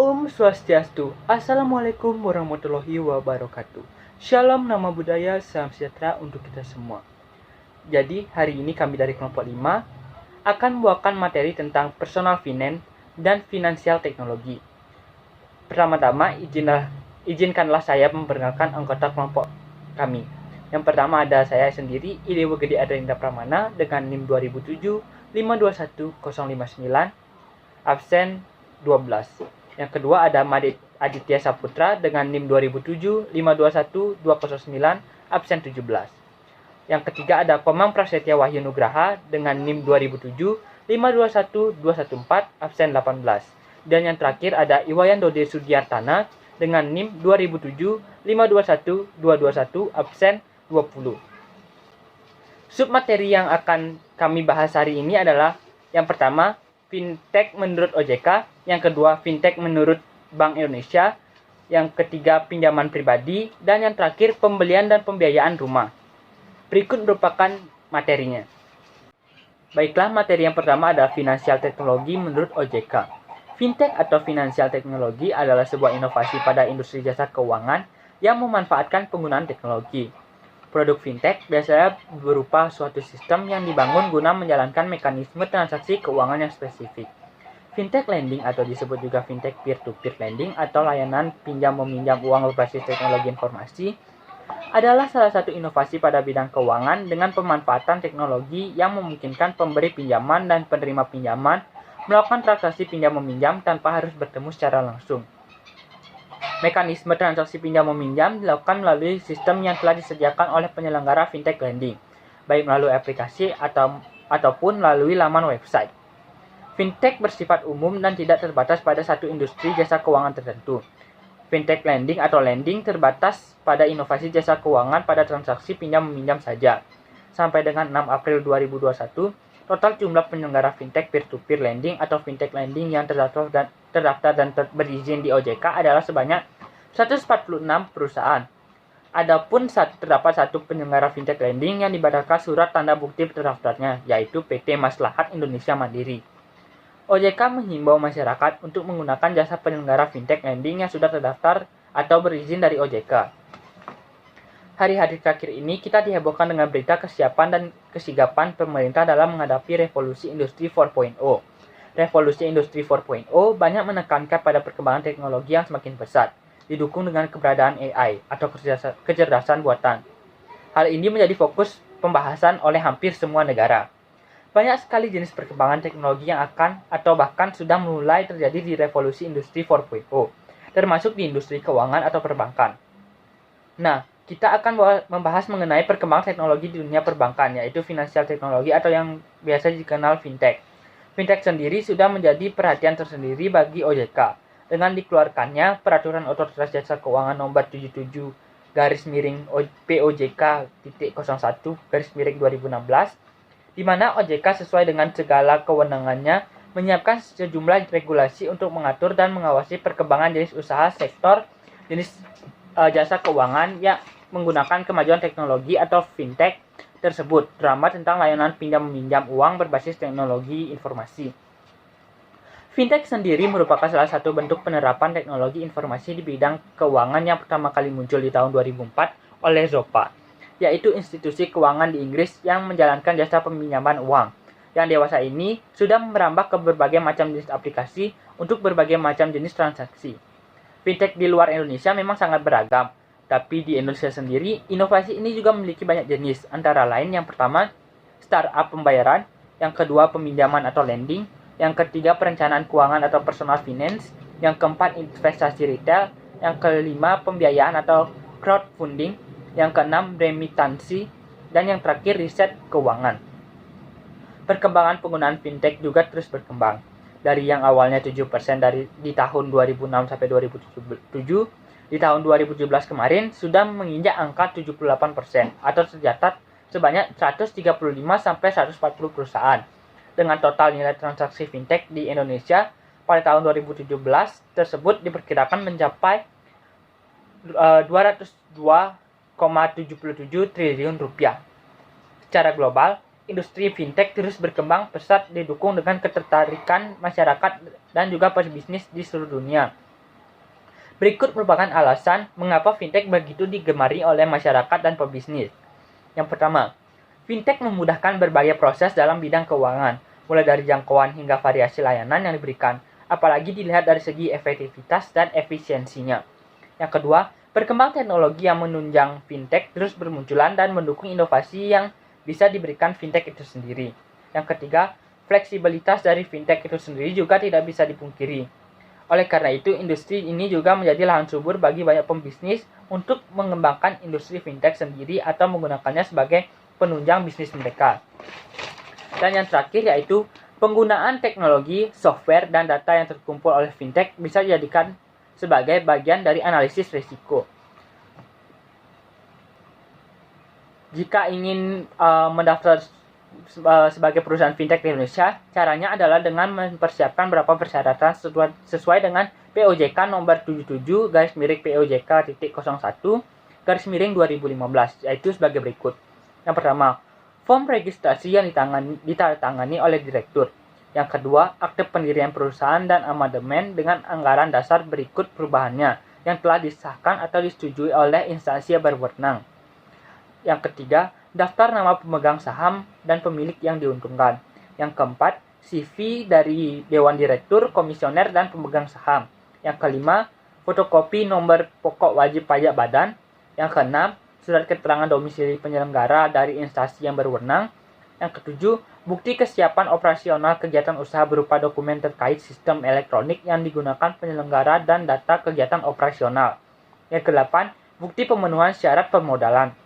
Om Swastiastu. Assalamualaikum warahmatullahi wabarakatuh. Shalom, nama budaya, salam sejahtera untuk kita semua. Jadi, hari ini kami dari kelompok 5 akan membawakan materi tentang personal finance dan financial teknologi. Pertama-tama, izinkanlah saya memperkenalkan anggota kelompok kami. Yang pertama ada saya sendiri, Idewo Gede Adrinda Pramana dengan NIM 2007 521059, absen 12. Yang kedua ada Madit Aditya Saputra dengan NIM 2007 521209, absen 17. Yang ketiga ada Komang Prasetya Wahyu Nugraha dengan NIM 2007 521214, absen 18. Dan yang terakhir ada Iwayan Dode Sudiartana dengan NIM 2007 521221, absen 20. Submateri yang akan kami bahas hari ini adalah yang pertama, fintech menurut OJK, yang kedua, fintech menurut Bank Indonesia, yang ketiga, pinjaman pribadi, dan yang terakhir, pembelian dan pembiayaan rumah. Berikut merupakan materinya. Baiklah, materi yang pertama adalah finansial teknologi menurut OJK. Fintech atau financial teknologi adalah sebuah inovasi pada industri jasa keuangan yang memanfaatkan penggunaan teknologi. Produk fintech biasanya berupa suatu sistem yang dibangun guna menjalankan mekanisme transaksi keuangan yang spesifik. Fintech lending atau disebut juga fintech peer-to-peer lending atau layanan pinjam-meminjam uang berbasis teknologi informasi adalah salah satu inovasi pada bidang keuangan dengan pemanfaatan teknologi yang memungkinkan pemberi pinjaman dan penerima pinjaman melakukan transaksi pinjam-meminjam tanpa harus bertemu secara langsung. Mekanisme transaksi pinjam-meminjam dilakukan melalui sistem yang telah disediakan oleh penyelenggara fintech lending, baik melalui aplikasi ataupun melalui laman website. Fintech bersifat umum dan tidak terbatas pada satu industri jasa keuangan tertentu. Fintech lending atau lending terbatas pada inovasi jasa keuangan pada transaksi pinjam-meminjam saja. Sampai dengan 6 April 2021, total jumlah penyelenggara fintech peer-to-peer lending atau fintech lending yang terdaftar dan berizin di OJK adalah sebanyak 146 perusahaan. Adapun terdapat satu penyelenggara fintech lending yang dibatalkan surat tanda bukti terdaftarnya, yaitu PT Maslahat Indonesia Mandiri. OJK menghimbau masyarakat untuk menggunakan jasa penyelenggara fintech lending yang sudah terdaftar atau berizin dari OJK. Hari-hari terakhir ini kita dihebohkan dengan berita kesiapan dan kesigapan pemerintah dalam menghadapi revolusi industri 4.0. Revolusi industri 4.0 banyak menekankan pada perkembangan teknologi yang semakin pesat, didukung dengan keberadaan AI atau kecerdasan buatan. Hal ini menjadi fokus pembahasan oleh hampir semua negara. Banyak sekali jenis perkembangan teknologi yang akan atau bahkan sudah mulai terjadi di revolusi industri 4.0, termasuk di industri keuangan atau perbankan. Nah, kita akan membahas mengenai perkembangan teknologi di dunia perbankan, yaitu financial teknologi atau yang biasa dikenal fintech. Fintech sendiri sudah menjadi perhatian tersendiri bagi OJK dengan dikeluarkannya Peraturan Otoritas Jasa Keuangan Nomor 77 POJK.01/2016, di mana OJK sesuai dengan segala kewenangannya menyiapkan sejumlah regulasi untuk mengatur dan mengawasi perkembangan jenis usaha sektor jenis jasa keuangan yang menggunakan kemajuan teknologi atau fintech tersebut, terutama tentang layanan pinjam-meminjam uang berbasis teknologi informasi. Fintech sendiri merupakan salah satu bentuk penerapan teknologi informasi di bidang keuangan yang pertama kali muncul di tahun 2004 oleh Zopa, yaitu institusi keuangan di Inggris yang menjalankan jasa peminjaman uang. Yang dewasa ini sudah merambah ke berbagai macam jenis aplikasi untuk berbagai macam jenis transaksi. Fintech di luar Indonesia memang sangat beragam, tapi di Indonesia sendiri, inovasi ini juga memiliki banyak jenis, antara lain yang pertama, startup pembayaran, yang kedua, peminjaman atau lending, yang ketiga, perencanaan keuangan atau personal finance, yang keempat, investasi retail, yang kelima, pembiayaan atau crowdfunding, yang keenam, remitansi, dan yang terakhir, riset keuangan. Perkembangan penggunaan fintech juga terus berkembang. Dari yang awalnya 7% di tahun 2006 sampai 2007, di tahun 2017 kemarin sudah menginjak angka 78% atau tercatat sebanyak 135 sampai 140 perusahaan. Dengan total nilai transaksi fintech di Indonesia pada tahun 2017 tersebut diperkirakan mencapai 202,77 triliun rupiah. Secara global, industri fintech terus berkembang pesat didukung dengan ketertarikan masyarakat dan juga pebisnis di seluruh dunia. Berikut merupakan alasan mengapa fintech begitu digemari oleh masyarakat dan pebisnis. Yang pertama, fintech memudahkan berbagai proses dalam bidang keuangan, mulai dari jangkauan hingga variasi layanan yang diberikan, apalagi dilihat dari segi efektivitas dan efisiensinya. Yang kedua, berkembang teknologi yang menunjang fintech terus bermunculan dan mendukung inovasi yang bisa diberikan fintech itu sendiri. Yang ketiga, fleksibilitas dari fintech itu sendiri juga tidak bisa dipungkiri. Oleh karena itu, industri ini juga menjadi lahan subur bagi banyak pembisnis untuk mengembangkan industri fintech sendiri atau menggunakannya sebagai penunjang bisnis mereka. Dan yang terakhir yaitu penggunaan teknologi, software, dan data yang terkumpul oleh fintech bisa dijadikan sebagai bagian dari analisis risiko. Jika ingin mendaftar sebagai perusahaan fintech di Indonesia, caranya adalah dengan mempersiapkan beberapa persyaratan sesuai dengan POJK nomor 77-POJK.01-2015, yaitu sebagai berikut. Yang pertama, form registrasi yang ditandatangani oleh direktur. Yang kedua, akte pendirian perusahaan dan amandemen dengan anggaran dasar berikut perubahannya yang telah disahkan atau disetujui oleh instansi yang berwenang. Yang ketiga, daftar nama pemegang saham dan pemilik yang diuntungkan. Yang keempat, CV dari Dewan Direktur, Komisioner, dan pemegang saham. Yang kelima, fotokopi nomor pokok wajib pajak badan. Yang keenam, surat keterangan domisili penyelenggara dari instansi yang berwenang. Yang ketujuh, bukti kesiapan operasional kegiatan usaha berupa dokumen terkait sistem elektronik yang digunakan penyelenggara dan data kegiatan operasional. Yang kedelapan, bukti pemenuhan syarat permodalan.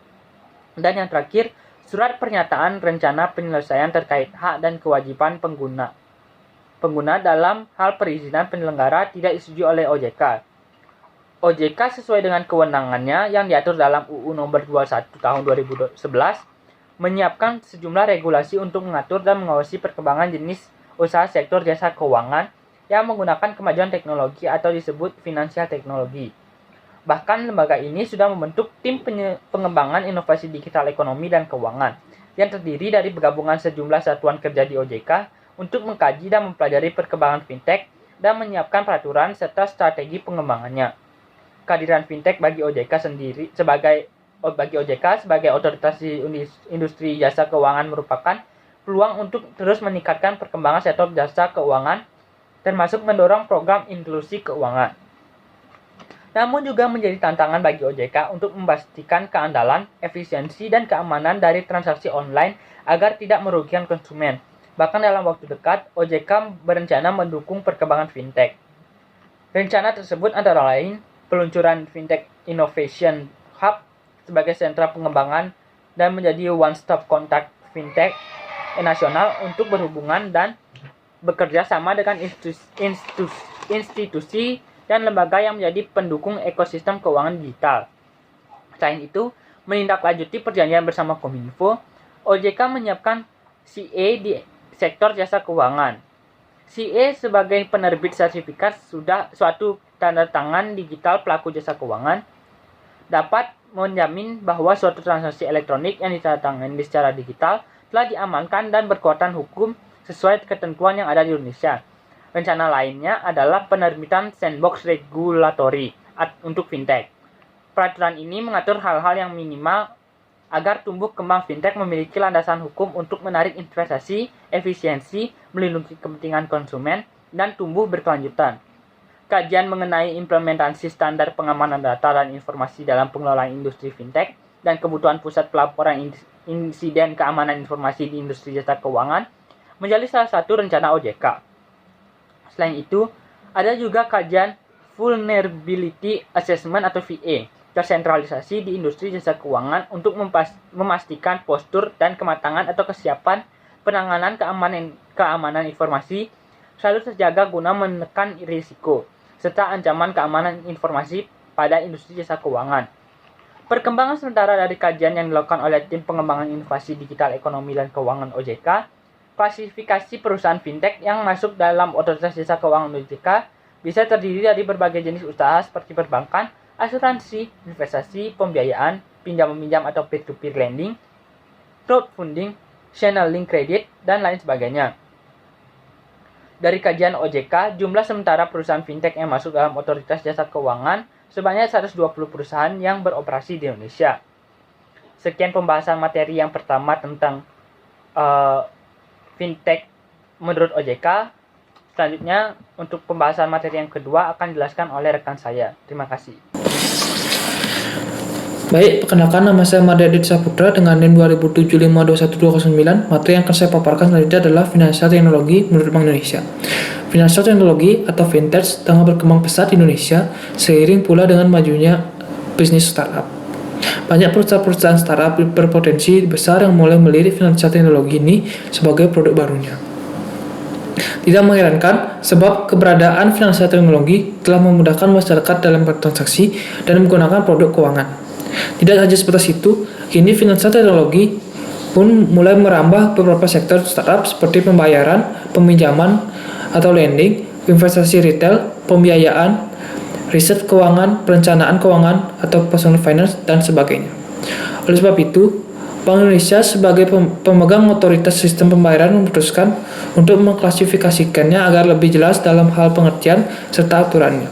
Dan yang terakhir, surat pernyataan rencana penyelesaian terkait hak dan kewajiban pengguna dalam hal perizinan penyelenggara tidak disetujui oleh OJK. OJK sesuai dengan kewenangannya yang diatur dalam UU Nomor 21 Tahun 2011 menyiapkan sejumlah regulasi untuk mengatur dan mengawasi perkembangan jenis usaha sektor jasa keuangan yang menggunakan kemajuan teknologi atau disebut finansial teknologi. Bahkan lembaga ini sudah membentuk tim pengembangan inovasi digital ekonomi dan keuangan yang terdiri dari penggabungan sejumlah satuan kerja di OJK untuk mengkaji dan mempelajari perkembangan fintech dan menyiapkan peraturan serta strategi pengembangannya. Kehadiran fintech bagi OJK sebagai otoritas di industri jasa keuangan merupakan peluang untuk terus meningkatkan perkembangan sektor jasa keuangan termasuk mendorong program inklusi keuangan. Namun juga menjadi tantangan bagi OJK untuk memastikan keandalan, efisiensi, dan keamanan dari transaksi online agar tidak merugikan konsumen. Bahkan dalam waktu dekat, OJK berencana mendukung perkembangan fintech. Rencana tersebut antara lain peluncuran Fintech Innovation Hub sebagai sentra pengembangan dan menjadi one-stop contact fintech nasional untuk berhubungan dan bekerja sama dengan institusi dan lembaga yang menjadi pendukung ekosistem keuangan digital. Selain itu, menindaklanjuti perjanjian bersama Kominfo, OJK menyiapkan CA di sektor jasa keuangan. CA sebagai penerbit sertifikat sudah suatu tanda tangan digital pelaku jasa keuangan dapat menjamin bahwa suatu transaksi elektronik yang ditandatangani secara digital telah diamankan dan berkekuatan hukum sesuai ketentuan yang ada di Indonesia. Rencana lainnya adalah penerbitan sandbox regulatory untuk fintech. Peraturan ini mengatur hal-hal yang minimal agar tumbuh kembang fintech memiliki landasan hukum untuk menarik investasi, efisiensi, melindungi kepentingan konsumen, dan tumbuh berkelanjutan. Kajian mengenai implementasi standar pengamanan data dan informasi dalam pengelolaan industri fintech dan kebutuhan pusat pelaporan insiden keamanan informasi di industri jasa keuangan menjadi salah satu rencana OJK. Selain itu, ada juga kajian Vulnerability Assessment atau VA tersentralisasi di industri jasa keuangan untuk memastikan postur dan kematangan atau kesiapan penanganan keamanan informasi selalu terjaga guna menekan risiko serta ancaman keamanan informasi pada industri jasa keuangan. Perkembangan sementara dari kajian yang dilakukan oleh tim pengembangan inovasi digital ekonomi dan keuangan OJK, klasifikasi perusahaan fintech yang masuk dalam otoritas jasa keuangan OJK bisa terdiri dari berbagai jenis usaha seperti perbankan, asuransi, investasi, pembiayaan, pinjam-meminjam atau peer-to-peer lending, crowdfunding, channel link credit, dan lain sebagainya. Dari kajian OJK, jumlah sementara perusahaan fintech yang masuk dalam otoritas jasa keuangan sebanyak 120 perusahaan yang beroperasi di Indonesia. Sekian pembahasan materi yang pertama tentang fintech menurut OJK. Selanjutnya, untuk pembahasan materi yang kedua akan dijelaskan oleh rekan saya. Terima kasih. Baik, perkenalkan nama saya Made Adit Saputra dengan NIM 20752129. Materi yang akan saya paparkan selanjutnya adalah Finansial Teknologi menurut Bank Indonesia. Finansial teknologi atau fintech tengah berkembang pesat di Indonesia seiring pula dengan majunya bisnis startup. Banyak perusahaan startup berpotensi besar yang mulai melirik finansial teknologi ini sebagai produk barunya. Tidak mengherankan sebab keberadaan finansial teknologi telah memudahkan masyarakat dalam bertransaksi dan menggunakan produk keuangan. Tidak saja sebatas itu, kini finansial teknologi pun mulai merambah beberapa sektor startup seperti pembayaran, peminjaman atau lending, investasi retail, pembiayaan, riset keuangan, perencanaan keuangan atau personal finance, dan sebagainya. Oleh sebab itu, Bank Indonesia sebagai pemegang otoritas sistem pembayaran memutuskan untuk mengklasifikasikannya agar lebih jelas dalam hal pengertian serta aturannya.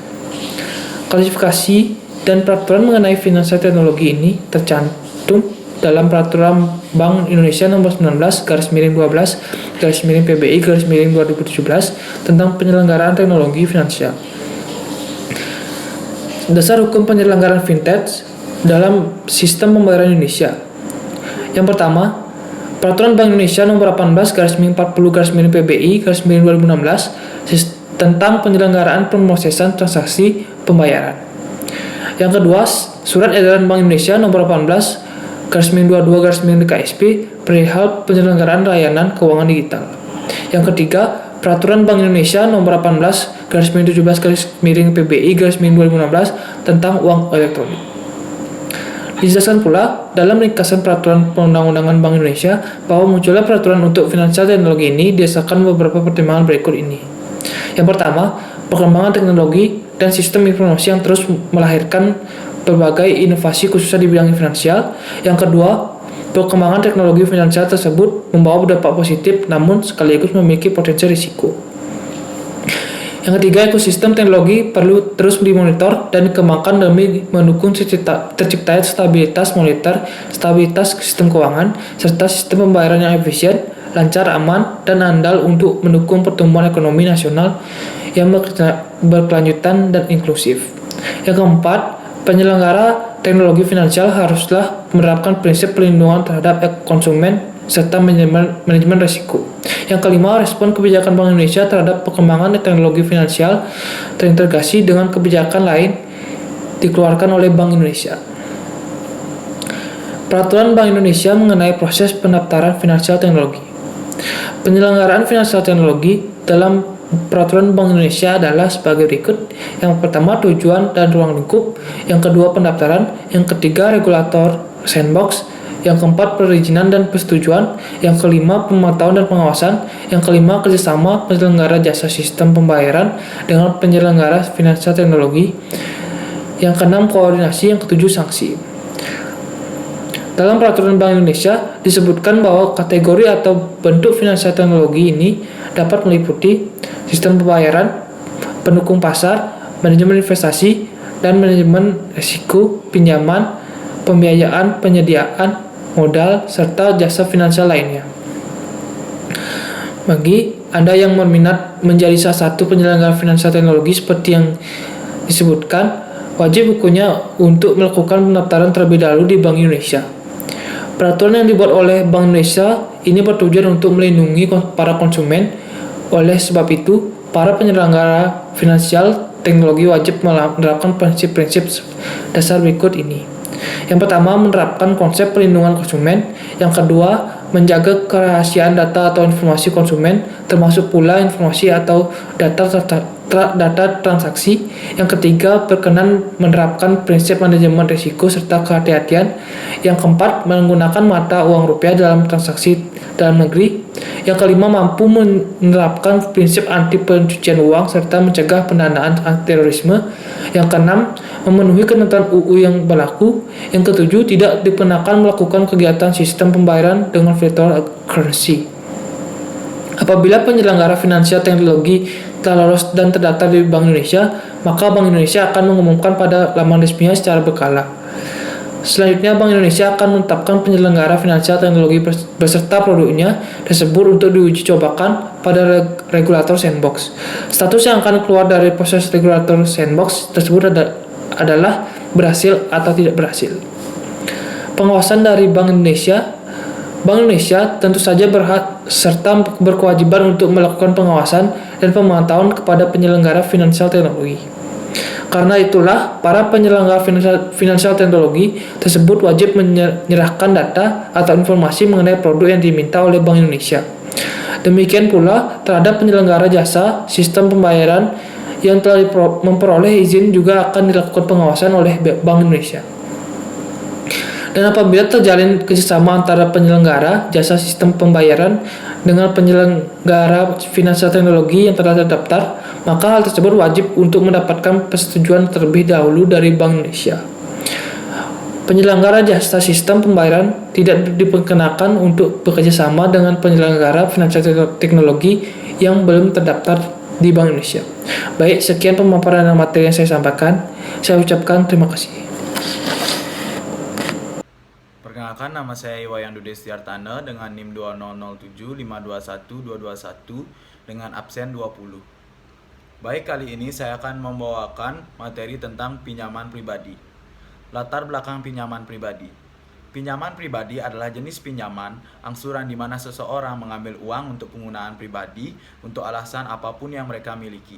Klasifikasi dan peraturan mengenai finansial teknologi ini tercantum dalam Peraturan Bank Indonesia Nomor 19/12/PBI/2017 tentang penyelenggaraan teknologi finansial. Dasar hukum penyelenggaraan fintech dalam sistem pembayaran Indonesia. Yang pertama, Peraturan Bank Indonesia Nomor 18/40/PBI/2016 tentang penyelenggaraan pemrosesan transaksi pembayaran. Yang kedua, Surat Edaran Bank Indonesia Nomor 18/22/KSP perihal penyelenggaraan layanan keuangan digital. Yang ketiga, Peraturan Bank Indonesia Nomor 18/17/PBI/2016 tentang uang elektronik. Dijelaskan pula dalam ringkasan peraturan perundang-undangan Bank Indonesia bahwa munculnya peraturan untuk finansial teknologi ini didasarkan beberapa pertimbangan berikut ini. Yang pertama, perkembangan teknologi dan sistem informasi yang terus melahirkan berbagai inovasi khususnya di bidang finansial. Yang kedua, perkembangan teknologi finansial tersebut membawa dampak positif namun sekaligus memiliki potensi risiko. Yang ketiga, ekosistem teknologi perlu terus dimonitor dan dikembangkan demi mendukung terciptanya stabilitas moneter, stabilitas sistem keuangan, serta sistem pembayaran yang efisien, lancar, aman, dan andal untuk mendukung pertumbuhan ekonomi nasional yang berkelanjutan dan inklusif. Yang keempat, penyelenggara teknologi finansial haruslah menerapkan prinsip perlindungan terhadap konsumen serta manajemen risiko. Yang kelima, respon kebijakan Bank Indonesia terhadap perkembangan teknologi finansial terintegrasi dengan kebijakan lain dikeluarkan oleh Bank Indonesia. Peraturan Bank Indonesia mengenai proses pendaftaran finansial teknologi. Penyelenggaraan finansial teknologi dalam Peraturan Bank Indonesia adalah sebagai berikut. Yang pertama, tujuan dan ruang lingkup. Yang kedua, pendaftaran. Yang ketiga, regulator sandbox. Yang keempat, perizinan dan persetujuan. Yang kelima, pemantauan dan pengawasan. Yang kelima, kerjasama penyelenggara jasa sistem pembayaran dengan penyelenggara finansial teknologi. Yang keenam, koordinasi. Yang ketujuh, sanksi. Dalam Peraturan Bank Indonesia disebutkan bahwa kategori atau bentuk finansial teknologi ini dapat meliputi sistem pembayaran, pendukung pasar, manajemen investasi, dan manajemen risiko, pinjaman, pembiayaan, penyediaan modal, serta jasa finansial lainnya. Bagi Anda yang berminat menjadi salah satu penyelenggara finansial teknologi seperti yang disebutkan, wajib hukumnya untuk melakukan pendaftaran terlebih dahulu di Bank Indonesia. Peraturan yang dibuat oleh Bank Indonesia ini bertujuan untuk melindungi para konsumen. Oleh sebab itu, para penyelenggara finansial teknologi wajib menerapkan prinsip-prinsip dasar berikut ini. Yang pertama, menerapkan konsep perlindungan konsumen. Yang kedua, menjaga kerahasiaan data atau informasi konsumen, termasuk pula informasi atau data transaksi. Yang ketiga, berkenan menerapkan prinsip manajemen risiko serta kehati-hatian. Yang keempat, menggunakan mata uang rupiah dalam transaksi dalam negeri. Yang kelima, mampu menerapkan prinsip anti pencucian uang serta mencegah pendanaan terorisme. Yang keenam, memenuhi ketentuan UU yang berlaku. Yang ketujuh, tidak diperkenakan melakukan kegiatan sistem pembayaran dengan virtual currency. Apabila penyelenggara finansial teknologi telah lolos dan terdaftar di Bank Indonesia, maka Bank Indonesia akan mengumumkan pada laman resminya secara berkala. Selanjutnya, Bank Indonesia akan menetapkan penyelenggara finansial teknologi beserta produknya tersebut untuk diuji cobakan pada regulator sandbox. Status yang akan keluar dari proses regulator sandbox tersebut adalah berhasil atau tidak berhasil. Pengawasan dari Bank Indonesia tentu saja berhak serta berkewajiban untuk melakukan pengawasan dan pemantauan kepada penyelenggara finansial teknologi. Karena itulah, para penyelenggara finansial teknologi tersebut wajib menyerahkan data atau informasi mengenai produk yang diminta oleh Bank Indonesia. Demikian pula terhadap penyelenggara jasa sistem pembayaran yang telah memperoleh izin juga akan dilakukan pengawasan oleh Bank Indonesia. Dan apabila terjalin kerjasama antara penyelenggara jasa sistem pembayaran dengan penyelenggara finansial teknologi yang telah terdaftar, maka hal tersebut wajib untuk mendapatkan persetujuan terlebih dahulu dari Bank Indonesia. Penyelenggara jasa sistem pembayaran tidak diperkenakan untuk bekerjasama dengan penyelenggara finansial teknologi yang belum terdaftar di Bank Indonesia. Baik, sekian pemaparan materi yang saya sampaikan. Saya ucapkan terima kasih. Perkenalkan, nama saya Iwayan Dude Setiartana dengan NIM 20075212221 dengan absen 20. Baik, kali ini saya akan membawakan materi tentang pinjaman pribadi. Latar belakang pinjaman pribadi. Pinjaman pribadi adalah jenis pinjaman angsuran di mana seseorang mengambil uang untuk penggunaan pribadi untuk alasan apapun yang mereka miliki.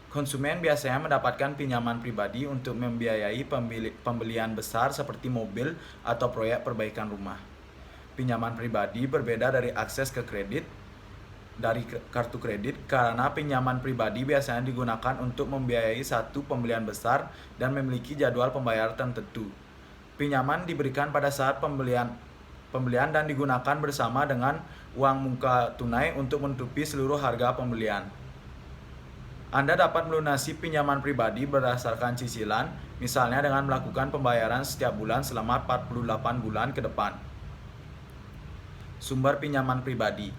Konsumen biasanya mendapatkan pinjaman pribadi untuk membiayai pembelian besar seperti mobil atau proyek perbaikan rumah. Pinjaman pribadi berbeda dari akses ke kredit dari kartu kredit karena pinjaman pribadi biasanya digunakan untuk membiayai satu pembelian besar dan memiliki jadwal pembayaran tertentu. Pinjaman diberikan pada saat pembelian dan digunakan bersama dengan uang muka tunai untuk menutupi seluruh harga pembelian. Anda dapat melunasi pinjaman pribadi berdasarkan cicilan, misalnya dengan melakukan pembayaran setiap bulan selama 48 bulan ke depan. Sumber pinjaman pribadi.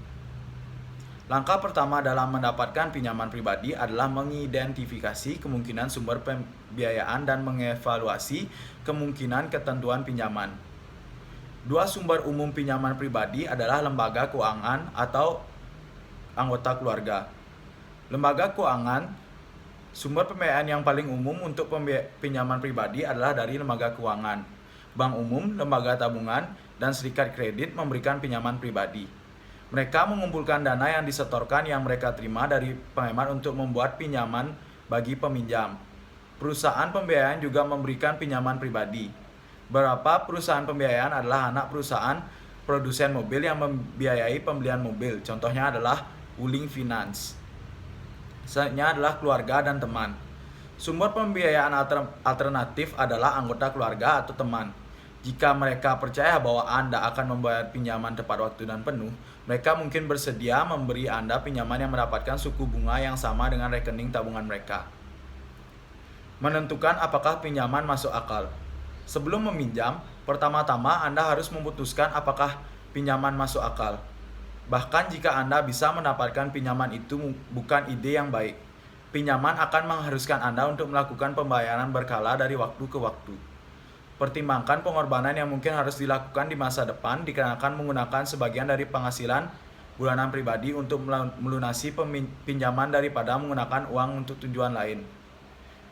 Langkah pertama dalam mendapatkan pinjaman pribadi adalah mengidentifikasi kemungkinan sumber pembiayaan dan mengevaluasi kemungkinan ketentuan pinjaman. Dua sumber umum pinjaman pribadi adalah lembaga keuangan atau anggota keluarga. Lembaga keuangan, sumber pembiayaan yang paling umum untuk pinjaman pribadi adalah dari lembaga keuangan. Bank umum, lembaga tabungan, dan serikat kredit memberikan pinjaman pribadi. Mereka mengumpulkan dana yang disetorkan yang mereka terima dari penghemat untuk membuat pinjaman bagi peminjam. Perusahaan pembiayaan juga memberikan pinjaman pribadi. Beberapa perusahaan pembiayaan adalah anak perusahaan produsen mobil yang membiayai pembelian mobil. Contohnya adalah Wuling Finance. Selanjutnya adalah keluarga dan teman. Sumber pembiayaan alternatif adalah anggota keluarga atau teman. Jika mereka percaya bahwa Anda akan membayar pinjaman tepat waktu dan penuh, mereka mungkin bersedia memberi Anda pinjaman yang mendapatkan suku bunga yang sama dengan rekening tabungan mereka. Menentukan apakah pinjaman masuk akal. Sebelum meminjam, pertama-tama Anda harus memutuskan apakah pinjaman masuk akal. Bahkan jika Anda bisa mendapatkan pinjaman itu bukan ide yang baik, pinjaman akan mengharuskan Anda untuk melakukan pembayaran berkala dari waktu ke waktu. Pertimbangkan pengorbanan yang mungkin harus dilakukan di masa depan dikarenakan menggunakan sebagian dari penghasilan bulanan pribadi untuk melunasi pinjaman daripada menggunakan uang untuk tujuan lain.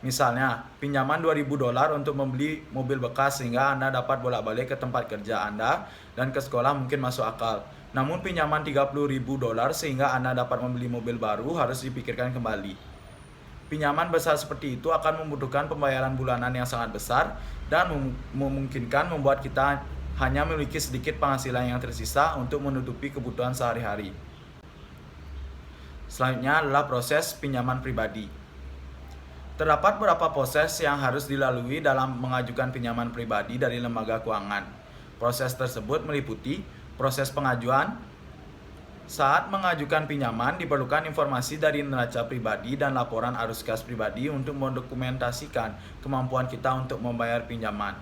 Misalnya, pinjaman $2.000 untuk membeli mobil bekas sehingga Anda dapat bolak-balik ke tempat kerja Anda dan ke sekolah mungkin masuk akal. Namun pinjaman $30.000 sehingga Anda dapat membeli mobil baru harus dipikirkan kembali. Pinjaman besar seperti itu akan membutuhkan pembayaran bulanan yang sangat besar dan memungkinkan membuat kita hanya memiliki sedikit penghasilan yang tersisa untuk menutupi kebutuhan sehari-hari. Selanjutnya adalah proses pinjaman pribadi. Terdapat beberapa proses yang harus dilalui dalam mengajukan pinjaman pribadi dari lembaga keuangan. Proses tersebut meliputi proses pengajuan. Saat mengajukan pinjaman, diperlukan informasi dari neraca pribadi dan laporan arus kas pribadi untuk mendokumentasikan kemampuan kita untuk membayar pinjaman.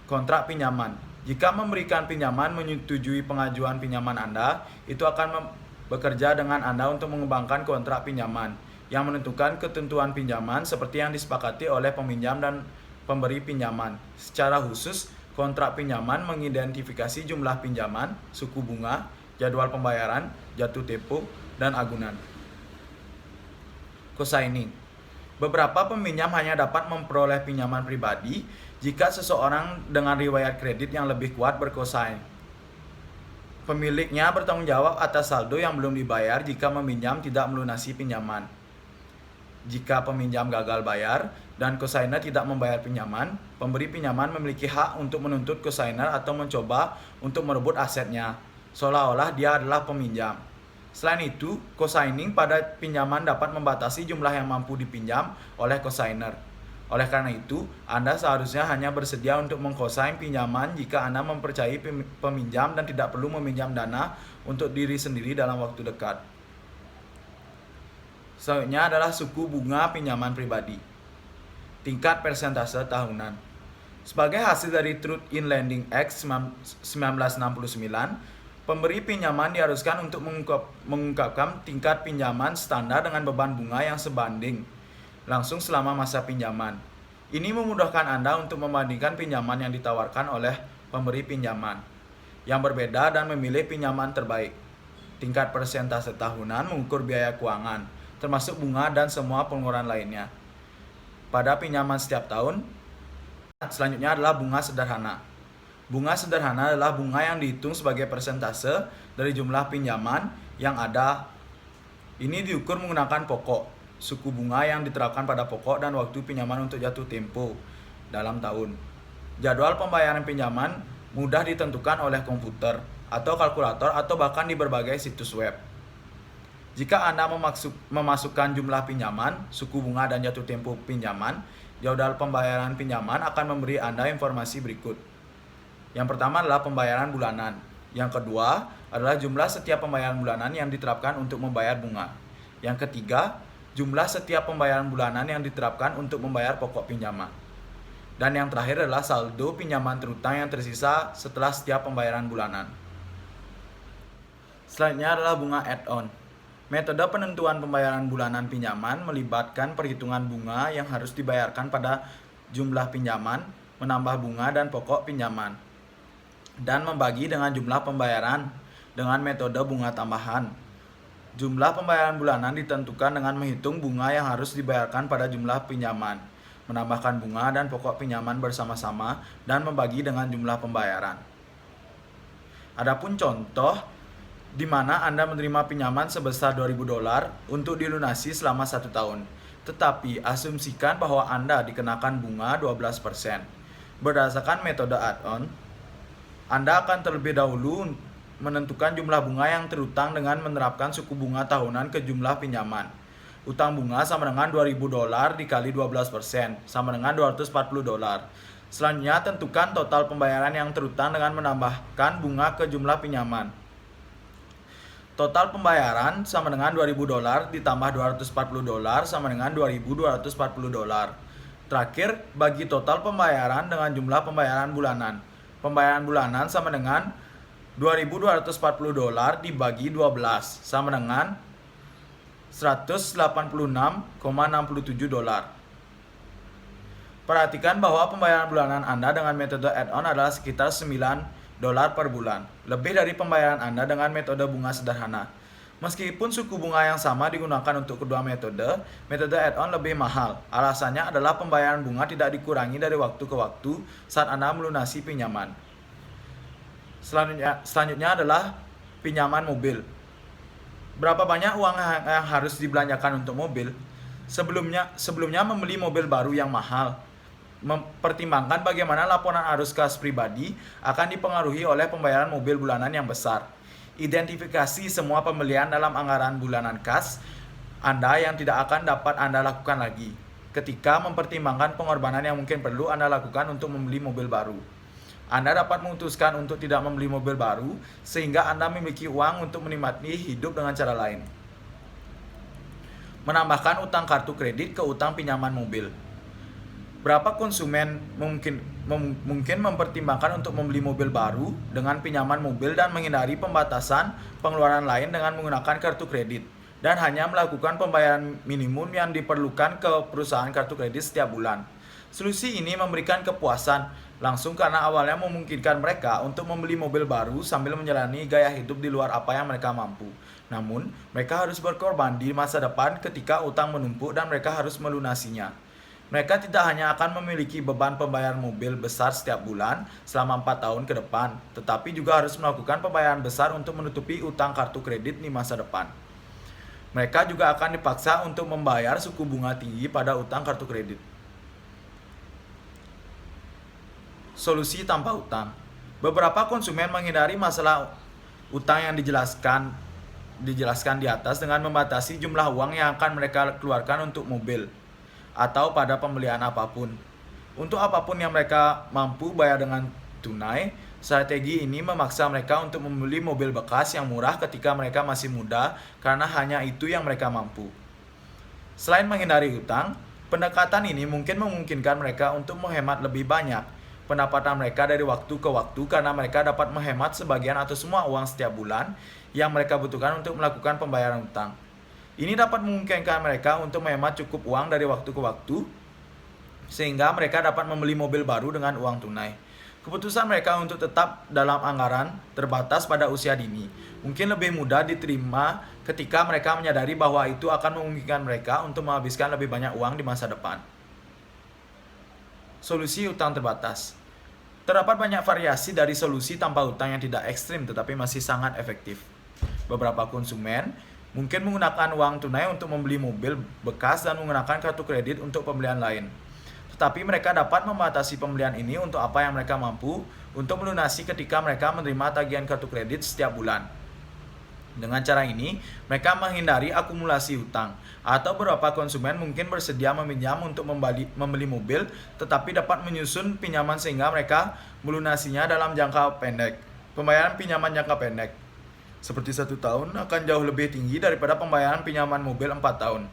Kontrak pinjaman. Jika memberikan pinjaman menyetujui pengajuan pinjaman Anda, itu akan bekerja dengan Anda untuk mengembangkan kontrak pinjaman yang menentukan ketentuan pinjaman seperti yang disepakati oleh peminjam dan pemberi pinjaman. Secara khusus, kontrak pinjaman mengidentifikasi jumlah pinjaman, suku bunga, jadwal pembayaran, jatuh tempo, dan agunan. Cosigning. Beberapa peminjam hanya dapat memperoleh pinjaman pribadi jika seseorang dengan riwayat kredit yang lebih kuat bercosign. Pemiliknya bertanggung jawab atas saldo yang belum dibayar jika meminjam tidak melunasi pinjaman. Jika peminjam gagal bayar dan cosigner tidak membayar pinjaman, pemberi pinjaman memiliki hak untuk menuntut cosigner atau mencoba untuk merebut asetnya, seolah-olah dia adalah peminjam. Selain itu, cosigning pada pinjaman dapat membatasi jumlah yang mampu dipinjam oleh cosigner. Oleh karena itu, Anda seharusnya hanya bersedia untuk mengcosign pinjaman jika Anda mempercayai peminjam dan tidak perlu meminjam dana untuk diri sendiri dalam waktu dekat. Selanjutnya adalah suku bunga pinjaman pribadi. Tingkat persentase tahunan. Sebagai hasil dari Truth in Lending Act 1969, pemberi pinjaman diharuskan untuk mengungkapkan tingkat pinjaman standar dengan beban bunga yang sebanding langsung selama masa pinjaman. Ini memudahkan Anda untuk membandingkan pinjaman yang ditawarkan oleh pemberi pinjaman yang berbeda dan memilih pinjaman terbaik. Tingkat persentase tahunan mengukur biaya keuangan, termasuk bunga dan semua pengeluaran lainnya, pada pinjaman setiap tahun. Selanjutnya adalah bunga sederhana. Bunga sederhana adalah bunga yang dihitung sebagai persentase dari jumlah pinjaman yang ada. Ini diukur menggunakan pokok, suku bunga yang diterapkan pada pokok dan waktu pinjaman untuk jatuh tempo dalam tahun. Jadwal pembayaran pinjaman mudah ditentukan oleh komputer atau kalkulator atau bahkan di berbagai situs web. Jika Anda memasukkan jumlah pinjaman, suku bunga dan jatuh tempo pinjaman, jadwal pembayaran pinjaman akan memberi Anda informasi berikut. Yang pertama adalah pembayaran bulanan. Yang kedua adalah jumlah setiap pembayaran bulanan yang diterapkan untuk membayar bunga. Yang ketiga, jumlah setiap pembayaran bulanan yang diterapkan untuk membayar pokok pinjaman. Dan yang terakhir adalah saldo pinjaman terutang yang tersisa setelah setiap pembayaran bulanan. Selanjutnya adalah bunga add-on. Metode penentuan pembayaran bulanan pinjaman melibatkan perhitungan bunga yang harus dibayarkan pada jumlah pinjaman, menambah bunga dan pokok pinjaman, dan membagi dengan jumlah pembayaran dengan metode bunga tambahan. Jumlah pembayaran bulanan ditentukan dengan menghitung bunga yang harus dibayarkan pada jumlah pinjaman, menambahkan bunga dan pokok pinjaman bersama-sama, dan membagi dengan jumlah pembayaran. Adapun contoh di mana Anda menerima pinjaman sebesar $2.000 untuk dilunasi selama 1 tahun. Tetapi asumsikan bahwa Anda dikenakan bunga 12%. Berdasarkan metode add-on, Anda akan terlebih dahulu menentukan jumlah bunga yang terutang dengan menerapkan suku bunga tahunan ke jumlah pinjaman. Utang bunga sama dengan $2.000 dikali 12%, sama dengan $240. Selanjutnya tentukan total pembayaran yang terutang dengan menambahkan bunga ke jumlah pinjaman. Total pembayaran sama dengan $2.000 ditambah $240 sama dengan $2.240. Terakhir, bagi total pembayaran dengan jumlah pembayaran bulanan. Pembayaran bulanan sama dengan $2.240 dibagi 12 sama dengan $186,67. Perhatikan bahwa pembayaran bulanan Anda dengan metode add-on adalah sekitar $9 per bulan, lebih dari pembayaran Anda dengan metode bunga sederhana. Meskipun suku bunga yang sama digunakan untuk kedua metode add-on lebih mahal. Alasannya adalah pembayaran bunga tidak dikurangi dari waktu ke waktu saat Anda melunasi pinjaman. Selanjutnya adalah pinjaman mobil. Berapa banyak uang yang harus dibelanjakan untuk mobil? Sebelumnya membeli mobil baru yang mahal. Mempertimbangkan bagaimana laporan arus kas pribadi akan dipengaruhi oleh pembayaran mobil bulanan yang besar. Identifikasi semua pembelian dalam anggaran bulanan kas Anda yang tidak akan dapat Anda lakukan lagi ketika mempertimbangkan pengorbanan yang mungkin perlu Anda lakukan untuk membeli mobil baru. Anda dapat memutuskan untuk tidak membeli mobil baru sehingga Anda memiliki uang untuk menikmati hidup dengan cara lain. Menambahkan utang kartu kredit ke utang pinjaman mobil. Berapa konsumen mungkin mempertimbangkan untuk membeli mobil baru dengan pinjaman mobil dan menghindari pembatasan pengeluaran lain dengan menggunakan kartu kredit dan hanya melakukan pembayaran minimum yang diperlukan ke perusahaan kartu kredit setiap bulan. Solusi ini memberikan kepuasan langsung karena awalnya memungkinkan mereka untuk membeli mobil baru sambil menjalani gaya hidup di luar apa yang mereka mampu. Namun, mereka harus berkorban di masa depan ketika utang menumpuk dan mereka harus melunasinya. Mereka tidak hanya akan memiliki beban pembayaran mobil besar setiap bulan selama 4 tahun ke depan, tetapi juga harus melakukan pembayaran besar untuk menutupi utang kartu kredit di masa depan. Mereka juga akan dipaksa untuk membayar suku bunga tinggi pada utang kartu kredit. Solusi tanpa utang. Beberapa konsumen menghindari masalah utang yang dijelaskan di atas dengan membatasi jumlah uang yang akan mereka keluarkan untuk mobil atau pada pembelian apapun. Untuk apapun yang mereka mampu bayar dengan tunai, strategi ini memaksa mereka untuk membeli mobil bekas yang murah ketika mereka masih muda karena hanya itu yang mereka mampu. Selain menghindari hutang, pendekatan ini mungkin memungkinkan mereka untuk menghemat lebih banyak pendapatan mereka dari waktu ke waktu karena mereka dapat menghemat sebagian atau semua uang setiap bulan yang mereka butuhkan untuk melakukan pembayaran hutang. Ini dapat memungkinkan mereka untuk menghemat cukup uang dari waktu ke waktu, sehingga mereka dapat membeli mobil baru dengan uang tunai. Keputusan mereka untuk tetap dalam anggaran terbatas pada usia dini mungkin lebih mudah diterima ketika mereka menyadari bahwa itu akan memungkinkan mereka untuk menghabiskan lebih banyak uang di masa depan. Solusi utang terbatas. Terdapat banyak variasi dari solusi tanpa utang yang tidak ekstrim tetapi masih sangat efektif. Beberapa konsumen mungkin menggunakan uang tunai untuk membeli mobil bekas dan menggunakan kartu kredit untuk pembelian lain. Tetapi mereka dapat membatasi pembelian ini untuk apa yang mereka mampu untuk melunasi ketika mereka menerima tagihan kartu kredit setiap bulan. Dengan cara ini, mereka menghindari akumulasi hutang. Atau beberapa konsumen mungkin bersedia meminjam untuk membeli mobil, tetapi dapat menyusun pinjaman sehingga mereka melunasinya dalam jangka pendek. Pembayaran pinjaman jangka pendek seperti 1 tahun akan jauh lebih tinggi daripada pembayaran pinjaman mobil 4 tahun.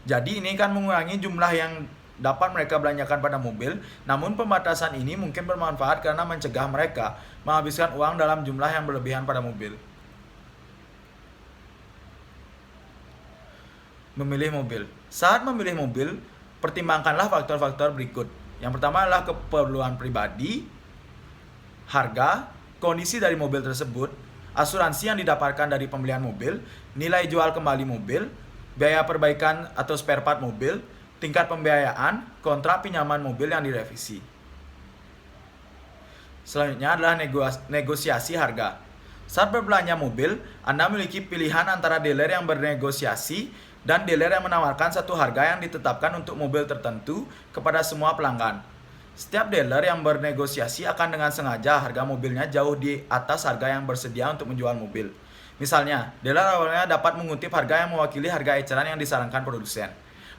Jadi ini kan mengurangi jumlah yang dapat mereka belanjakan pada mobil, namun pembatasan ini mungkin bermanfaat karena mencegah mereka menghabiskan uang dalam jumlah yang berlebihan pada mobil. Memilih mobil. Saat memilih mobil, pertimbangkanlah faktor-faktor berikut. Yang pertama adalah keperluan pribadi, harga, kondisi dari mobil tersebut, asuransi yang didapatkan dari pembelian mobil, nilai jual kembali mobil, biaya perbaikan atau spare part mobil, tingkat pembiayaan, kontrak pinjaman mobil yang direvisi. Selanjutnya adalah negosiasi harga. Saat berbelanja mobil, Anda memiliki pilihan antara dealer yang bernegosiasi dan dealer yang menawarkan satu harga yang ditetapkan untuk mobil tertentu kepada semua pelanggan. Setiap dealer yang bernegosiasi akan dengan sengaja harga mobilnya jauh di atas harga yang bersedia untuk menjual mobil. Misalnya, dealer awalnya dapat mengutip harga yang mewakili harga eceran yang disarankan produsen.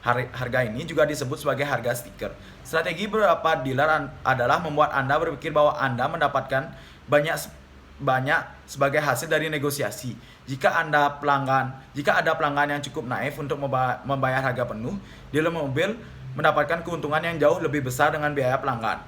Harga ini juga disebut sebagai harga stiker. Strategi beberapa dealer adalah membuat Anda berpikir bahwa Anda mendapatkan banyak sebagai hasil dari negosiasi. Jika ada pelanggan yang cukup naif untuk membayar harga penuh, dealer mobil mendapatkan keuntungan yang jauh lebih besar dengan biaya pelanggan.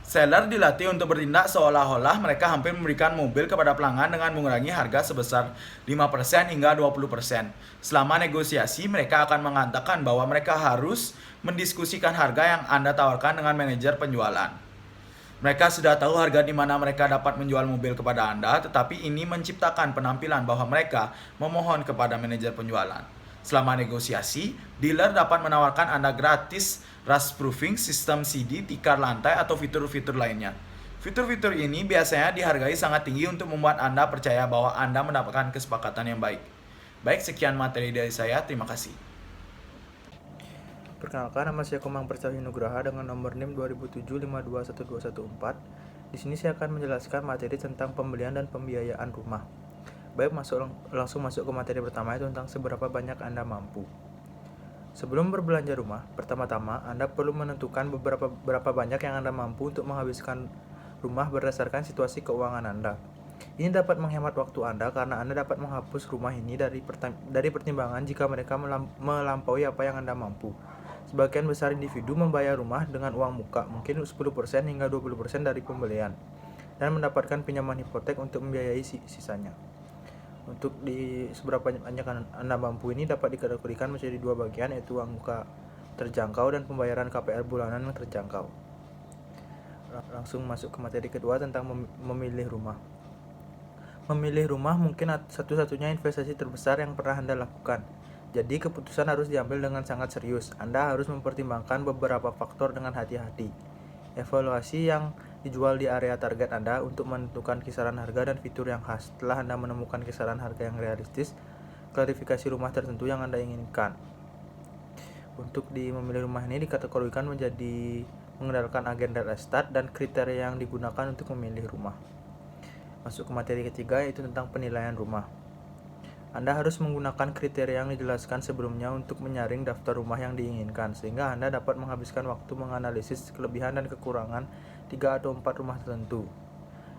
Seller dilatih untuk bertindak seolah-olah mereka hampir memberikan mobil kepada pelanggan dengan mengurangi harga sebesar 5% hingga 20%. Selama negosiasi, mereka akan mengatakan bahwa mereka harus mendiskusikan harga yang Anda tawarkan dengan manajer penjualan. Mereka sudah tahu harga di mana mereka dapat menjual mobil kepada Anda, tetapi ini menciptakan penampilan bahwa mereka memohon kepada manajer penjualan. Selama negosiasi, dealer dapat menawarkan Anda gratis rust proofing, sistem CD, tikar lantai, atau fitur-fitur lainnya. Fitur-fitur ini biasanya dihargai sangat tinggi untuk membuat Anda percaya bahwa Anda mendapatkan kesepakatan yang baik. Baik, sekian materi dari saya. Terima kasih. Perkenalkan, nama saya Komang Persawi Nugraha dengan nomor NIM 2007521214. Di sini saya akan menjelaskan materi tentang pembelian dan pembiayaan rumah. Baik, langsung masuk ke materi pertama, itu tentang seberapa banyak Anda mampu. Sebelum berbelanja rumah, pertama-tama Anda perlu menentukan berapa banyak yang Anda mampu untuk menghabiskan rumah berdasarkan situasi keuangan Anda. Ini dapat menghemat waktu Anda karena Anda dapat menghapus rumah ini dari pertimbangan jika mereka melampaui apa yang Anda mampu. Sebagian besar individu membayar rumah dengan uang muka, mungkin 10% hingga 20% dari pembelian, dan mendapatkan pinjaman hipotek untuk membiayai sisanya. Untuk di seberapa banyak Anda mampu ini dapat dikategorikan menjadi dua bagian, yaitu uang muka terjangkau dan pembayaran KPR bulanan yang terjangkau. Langsung masuk ke materi kedua tentang memilih rumah. Memilih rumah mungkin satu-satunya investasi terbesar yang pernah Anda lakukan. Jadi keputusan harus diambil dengan sangat serius. Anda harus mempertimbangkan beberapa faktor dengan hati-hati. Evaluasi yang dijual di area target Anda untuk menentukan kisaran harga dan fitur yang khas. Setelah Anda menemukan kisaran harga yang realistis, klarifikasi rumah tertentu yang Anda inginkan. Untuk di memilih rumah ini dikategorikan menjadi mengandalkan agen real estate dan kriteria yang digunakan untuk memilih rumah. Masuk ke materi ketiga, yaitu tentang penilaian rumah. Anda harus menggunakan kriteria yang dijelaskan sebelumnya untuk menyaring daftar rumah yang diinginkan, sehingga Anda dapat menghabiskan waktu menganalisis kelebihan dan kekurangan 3 atau 4 rumah tertentu.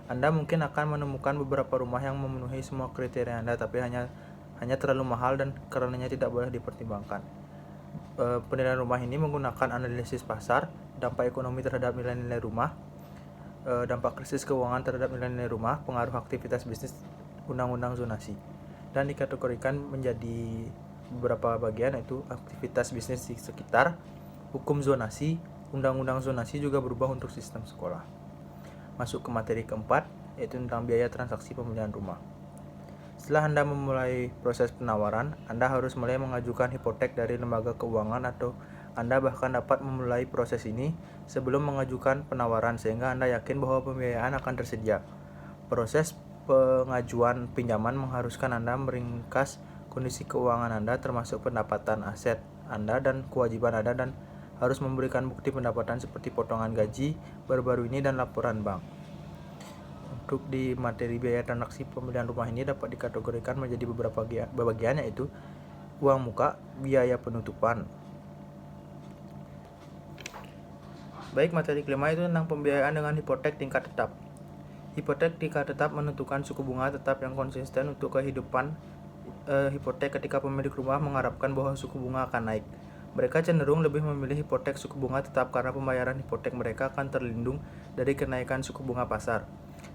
Anda mungkin akan menemukan beberapa rumah yang memenuhi semua kriteria Anda, tapi hanya terlalu mahal dan karenanya tidak boleh dipertimbangkan. Penilaian rumah ini menggunakan analisis pasar, dampak ekonomi terhadap nilai-nilai rumah, dampak krisis keuangan terhadap nilai-nilai rumah, pengaruh aktivitas bisnis, undang-undang zonasi, dan dikategorikan menjadi beberapa bagian, yaitu aktivitas bisnis di sekitar, hukum zonasi, undang-undang zonasi juga berubah untuk sistem sekolah. Masuk ke materi keempat, yaitu tentang biaya transaksi pembelian rumah. Setelah Anda memulai proses penawaran, Anda harus mulai mengajukan hipotek dari lembaga keuangan, atau Anda bahkan dapat memulai proses ini sebelum mengajukan penawaran, sehingga Anda yakin bahwa pembiayaan akan tersedia. Proses pengajuan pinjaman mengharuskan Anda meringkas kondisi keuangan Anda, termasuk pendapatan aset Anda dan kewajiban Anda, dan harus memberikan bukti pendapatan seperti potongan gaji baru-baru ini dan laporan bank. Untuk di materi biaya transaksi pembelian rumah ini dapat dikategorikan menjadi beberapa bagian, yaitu uang muka, biaya penutupan. Baik, materi kelima itu tentang pembiayaan dengan hipotek tingkat tetap. Hipotek tingkat tetap menentukan suku bunga tetap yang konsisten untuk kehidupan hipotek ketika pemilik rumah mengharapkan bahwa suku bunga akan naik. Mereka cenderung lebih memilih hipotek suku bunga tetap karena pembayaran hipotek mereka akan terlindung dari kenaikan suku bunga pasar.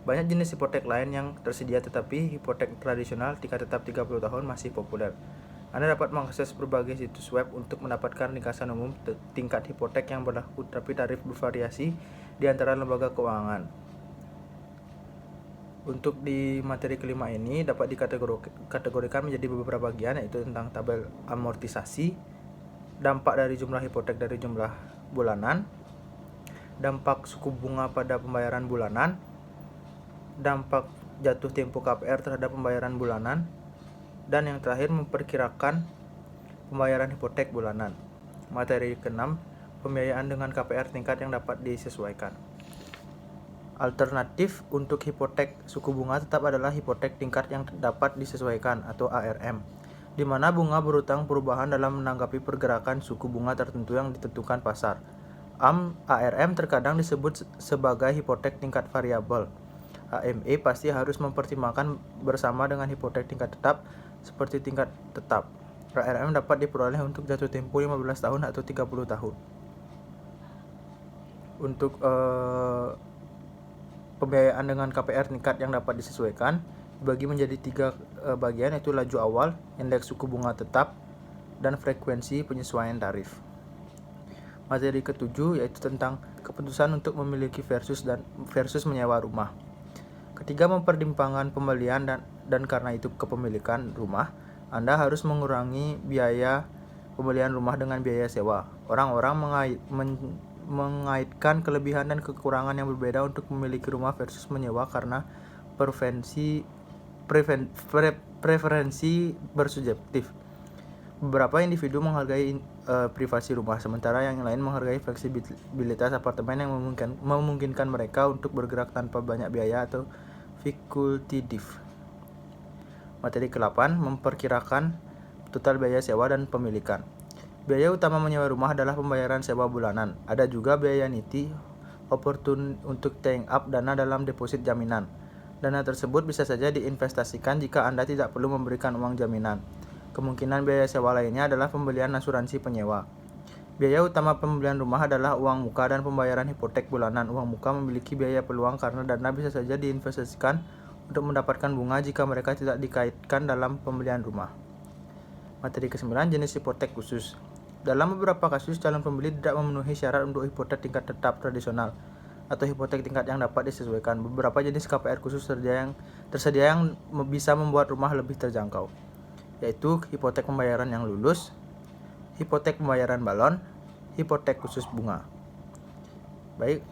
Banyak jenis hipotek lain yang tersedia, tetapi hipotek tradisional tingkat tetap 30 tahun masih populer. Anda dapat mengakses berbagai situs web untuk mendapatkan ringkasan umum tingkat hipotek yang berlaku, tapi tarif bervariasi di antara lembaga keuangan. Untuk di materi kelima ini dapat dikategorikan menjadi beberapa bagian, yaitu tentang tabel amortisasi, dampak dari jumlah hipotek dari jumlah bulanan, dampak suku bunga pada pembayaran bulanan, dampak jatuh tempo KPR terhadap pembayaran bulanan, dan yang terakhir memperkirakan pembayaran hipotek bulanan. Materi ke-6, pembiayaan dengan KPR tingkat yang dapat disesuaikan. Alternatif untuk hipotek suku bunga tetap adalah hipotek tingkat yang dapat disesuaikan atau ARM, di mana bunga berutang perubahan dalam menanggapi pergerakan suku bunga tertentu yang ditentukan pasar. ARM terkadang disebut sebagai hipotek tingkat variabel. AME pasti harus mempertimbangkan bersama dengan hipotek tingkat tetap seperti tingkat tetap. ARM dapat diperoleh untuk jatuh tempo 15 tahun atau 30 tahun. Untuk pembiayaan dengan KPR tingkat yang dapat disesuaikan dibagi menjadi 3 bagian, yaitu laju awal, indeks suku bunga tetap, dan frekuensi penyesuaian tarif. Materi ke-7 yaitu tentang keputusan untuk memiliki versus menyewa rumah. Ketika mempertimbangkan pembelian dan karena itu kepemilikan rumah, Anda harus mengurangi biaya pembelian rumah dengan biaya sewa. Orang-orang mengaitkan kelebihan dan kekurangan yang berbeda untuk memiliki rumah versus menyewa karena preferensi bersubjektif. Beberapa individu menghargai privasi rumah, sementara yang lain menghargai fleksibilitas apartemen yang memungkinkan mereka untuk bergerak tanpa banyak biaya atau fakultatif. Materi ke-8, memperkirakan total biaya sewa dan pemilikan. Biaya utama menyewa rumah adalah pembayaran sewa bulanan. Ada juga biaya niti, opportun untuk tying up dana dalam deposit jaminan. Dana tersebut bisa saja diinvestasikan jika Anda tidak perlu memberikan uang jaminan. Kemungkinan biaya sewa lainnya adalah pembelian asuransi penyewa. Biaya utama pembelian rumah adalah uang muka dan pembayaran hipotek bulanan. Uang muka memiliki biaya peluang karena dana bisa saja diinvestasikan untuk mendapatkan bunga jika mereka tidak dikaitkan dalam pembelian rumah. Materi ke-9, jenis hipotek khusus. Dalam beberapa kasus, calon pembeli tidak memenuhi syarat untuk hipotek tingkat tetap tradisional atau hipotek tingkat yang dapat disesuaikan. Beberapa jenis KPR khusus tersedia yang bisa membuat rumah lebih terjangkau, yaitu hipotek pembayaran yang lulus, hipotek pembayaran balon, hipotek khusus bunga. Baik,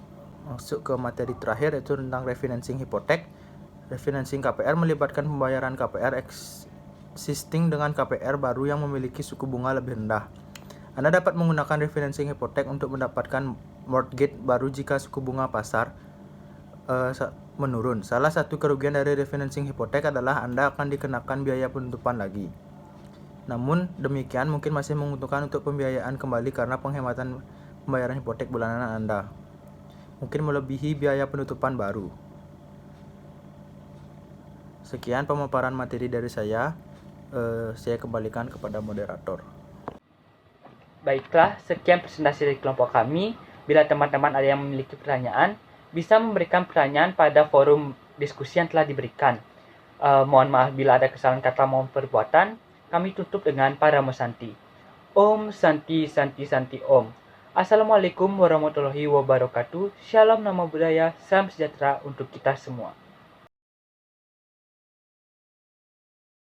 masuk ke materi terakhir yaitu tentang refinancing hipotek. Refinancing KPR melibatkan pembayaran KPR existing dengan KPR baru yang memiliki suku bunga lebih rendah. Anda dapat menggunakan refinancing hipotek untuk mendapatkan mortgage baru jika suku bunga pasar menurun. Salah satu kerugian dari refinancing hipotek adalah Anda akan dikenakan biaya penutupan lagi. Namun demikian mungkin masih menguntungkan untuk pembiayaan kembali karena penghematan pembayaran hipotek bulanan Anda mungkin melebihi biaya penutupan baru. Sekian pemaparan materi dari saya kembalikan kepada moderator. Baiklah, sekian presentasi dari kelompok kami. Bila teman-teman ada yang memiliki pertanyaan, bisa memberikan pertanyaan pada forum diskusi yang telah diberikan. Mohon maaf bila ada kesalahan kata maupun perbuatan. Kami tutup dengan Paramo Santi. Om Santi Santi Santi Om. Assalamualaikum warahmatullahi wabarakatuh. Shalom nama budaya, salam sejahtera untuk kita semua.